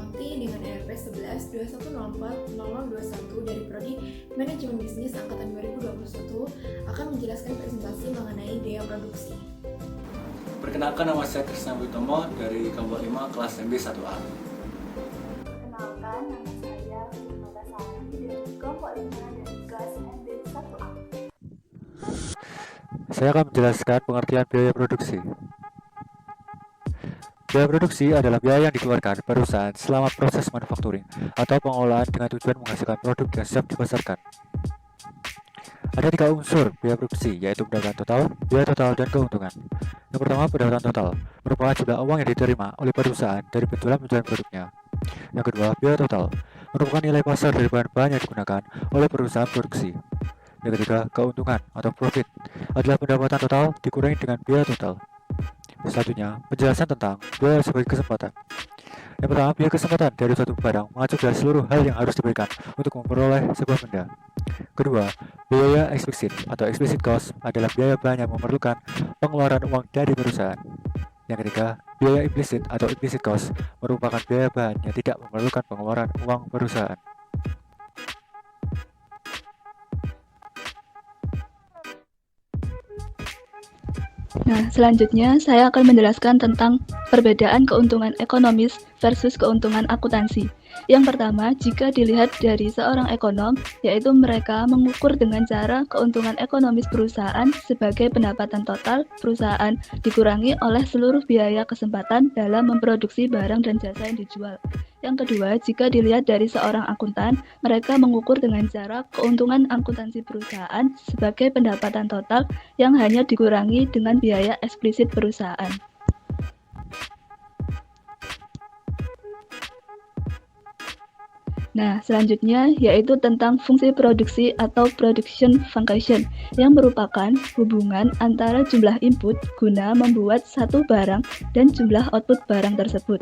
Bakti dengan NRP 11 2104 0021 dari Prodi Manajemen Bisnis Angkatan 2021 akan menjelaskan presentasi mengenai biaya produksi. Perkenalkan, nama saya Krisna Butomo dari kelompok 5 kelas MB 1A. Perkenalkan, nama saya Mata Sari dari kelompok 5 dari kelas MB 1A. Saya akan menjelaskan pengertian biaya produksi. Biaya produksi adalah biaya yang dikeluarkan perusahaan selama proses manufacturing atau pengolahan dengan tujuan menghasilkan produk yang siap dipasarkan. Ada 3 unsur biaya produksi, yaitu pendapatan total, biaya total, dan keuntungan. Yang pertama, pendapatan total, merupakan jumlah uang yang diterima oleh perusahaan dari penjualan produknya. Yang kedua, biaya total, merupakan nilai pasar dari bahan-bahan yang digunakan oleh perusahaan produksi. Yang ketiga, keuntungan atau profit, adalah pendapatan total dikurangi dengan biaya total. Selanjutnya, penjelasan tentang biaya sebagai kesempatan. Yang pertama, biaya kesempatan dari suatu barang mengacu dari seluruh hal yang harus diberikan untuk memperoleh sebuah benda. Kedua, biaya eksplisit atau explicit cost adalah biaya bahan yang memerlukan pengeluaran uang dari perusahaan. Yang ketiga, biaya implisit atau implicit cost merupakan biaya bahan yang tidak memerlukan pengeluaran uang perusahaan. Nah, selanjutnya saya akan menjelaskan tentang perbedaan keuntungan ekonomis versus keuntungan akuntansi. Yang pertama, jika dilihat dari seorang ekonom, yaitu mereka mengukur dengan cara keuntungan ekonomis perusahaan sebagai pendapatan total perusahaan dikurangi oleh seluruh biaya kesempatan dalam memproduksi barang dan jasa yang dijual. Yang kedua, jika dilihat dari seorang akuntan, mereka mengukur dengan cara keuntungan akuntansi perusahaan sebagai pendapatan total yang hanya dikurangi dengan biaya eksplisit perusahaan. Nah, selanjutnya yaitu tentang fungsi produksi atau production function yang merupakan hubungan antara jumlah input guna membuat satu barang dan jumlah output barang tersebut.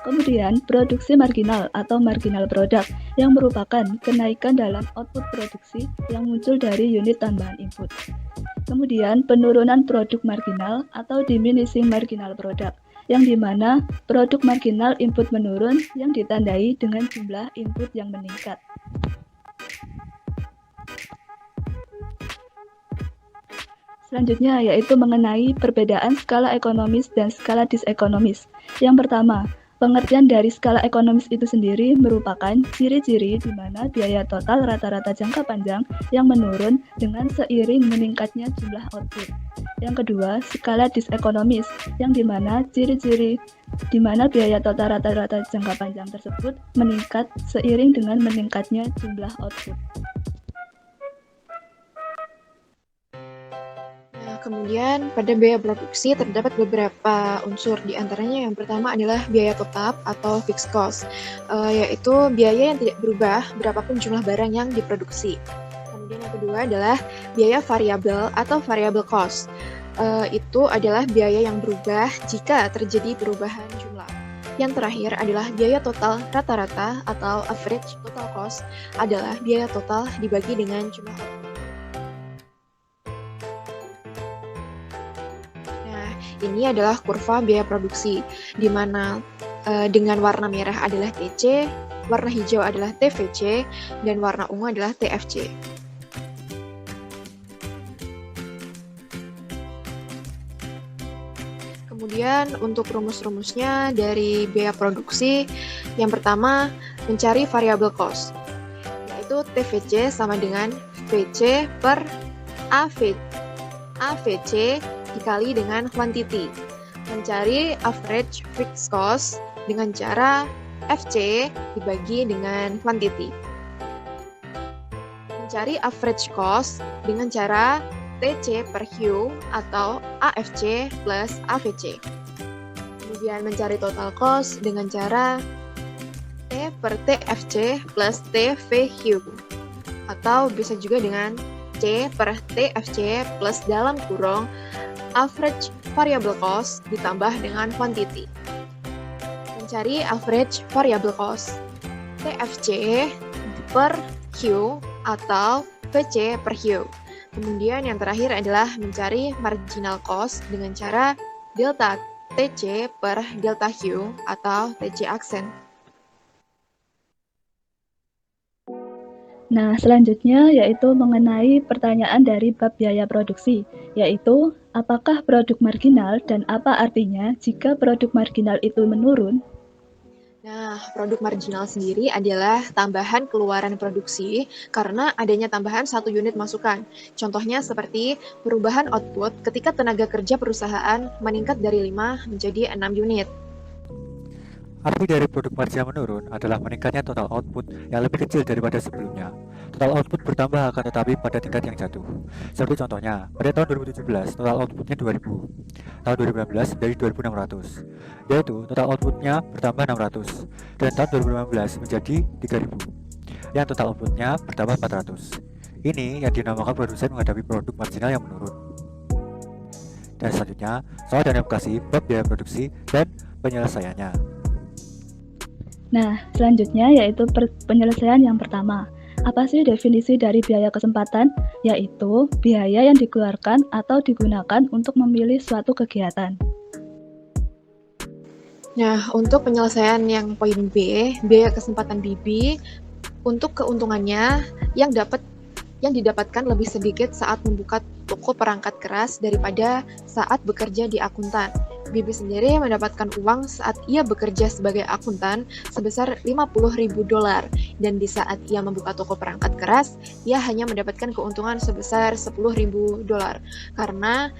Kemudian, produksi marginal atau marginal product yang merupakan kenaikan dalam output produksi yang muncul dari unit tambahan input. Kemudian, penurunan produk marginal atau diminishing marginal product yang dimana produk marginal input menurun yang ditandai dengan jumlah input yang meningkat. Selanjutnya yaitu mengenai perbedaan skala ekonomis dan skala disekonomis. Yang pertama, pengertian dari skala ekonomis itu sendiri merupakan ciri-ciri di mana biaya total rata-rata jangka panjang yang menurun dengan seiring meningkatnya jumlah output. Yang kedua, skala disekonomis, yang dimana ciri-ciri di mana biaya total rata-rata jangka panjang tersebut meningkat seiring dengan meningkatnya jumlah output. Kemudian pada biaya produksi terdapat beberapa unsur, di antaranya yang pertama adalah biaya tetap atau fixed cost, yaitu biaya yang tidak berubah berapapun jumlah barang yang diproduksi. Kemudian yang kedua adalah biaya variabel atau variable cost, itu adalah biaya yang berubah jika terjadi perubahan jumlah. Yang terakhir adalah biaya total rata-rata atau average total cost, adalah biaya total dibagi dengan jumlah output. Ini adalah kurva biaya produksi, di mana dengan warna merah adalah TC, warna hijau adalah TVC, dan warna ungu adalah TFC. Kemudian untuk rumus-rumusnya dari biaya produksi, yang pertama mencari variable cost, yaitu TVC sama dengan VC per AVC dikali dengan quantity. Mencari average fixed cost dengan cara FC dibagi dengan quantity. Mencari average cost dengan cara TC per Q atau AFC plus AVC. Kemudian mencari total cost dengan cara T per TFC plus TVQ, atau bisa juga dengan C per TFC plus dalam kurung average variable cost ditambah dengan quantity. Mencari average variable cost TFC per Q atau VC per Q. Kemudian yang terakhir adalah mencari marginal cost dengan cara delta TC per delta Q atau TC aksen. Nah, selanjutnya yaitu mengenai pertanyaan dari bab biaya produksi, yaitu apakah produk marginal dan apa artinya jika produk marginal itu menurun? Nah, produk marginal sendiri adalah tambahan keluaran produksi karena adanya tambahan 1 unit masukan. Contohnya seperti perubahan output ketika tenaga kerja perusahaan meningkat dari 5 menjadi 6 unit. Arti dari produk marginal menurun adalah meningkatnya total output yang lebih kecil daripada sebelumnya. Total output bertambah akan tetapi pada tingkat yang jatuh. Seperti contohnya, pada tahun 2017 total outputnya 2000, tahun 2016 menjadi 2600, yaitu total outputnya bertambah 600, dan tahun 2015 menjadi 3000, yang total outputnya bertambah 400. Ini yang dinamakan produsen menghadapi produk marginal yang menurun. Dan selanjutnya, soal dan aplikasi bab biaya produksi dan penyelesaiannya. Nah, selanjutnya yaitu penyelesaian yang pertama. Apa sih definisi dari biaya kesempatan? Yaitu biaya yang dikeluarkan atau digunakan untuk memilih suatu kegiatan. Nah, untuk penyelesaian yang poin B, biaya kesempatan BB untuk keuntungannya yang didapatkan lebih sedikit saat membuka toko perangkat keras daripada saat bekerja di akuntan. Bibi sendiri mendapatkan uang saat ia bekerja sebagai akuntan sebesar $50.000 dan di saat ia membuka toko perangkat keras, ia hanya mendapatkan keuntungan sebesar $10.000 karena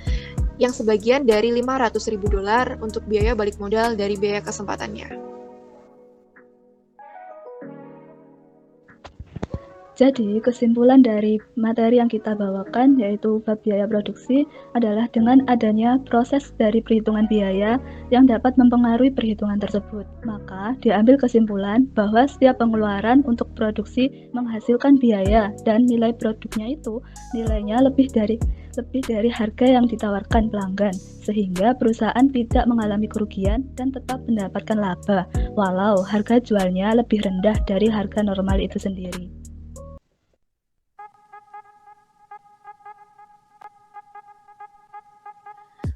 yang sebagian dari $500.000 untuk biaya balik modal dari biaya kesempatannya. Jadi, kesimpulan dari materi yang kita bawakan yaitu bab biaya produksi adalah dengan adanya proses dari perhitungan biaya yang dapat mempengaruhi perhitungan tersebut. Maka, diambil kesimpulan bahwa setiap pengeluaran untuk produksi menghasilkan biaya dan nilai produknya itu nilainya lebih dari harga yang ditawarkan pelanggan, sehingga perusahaan tidak mengalami kerugian dan tetap mendapatkan laba, walau harga jualnya lebih rendah dari harga normal itu sendiri.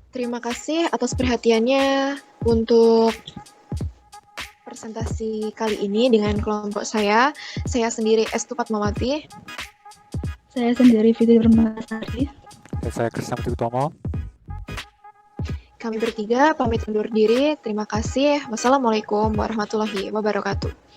Terima kasih atas perhatiannya untuk presentasi kali ini dengan kelompok saya. Saya sendiri Estu Fatmawati. Saya sendiri Fitri Permasari. Dan saya Krisna Mukti Utomo. Kami bertiga pamit undur diri. Terima kasih. Wassalamualaikum warahmatullahi wabarakatuh.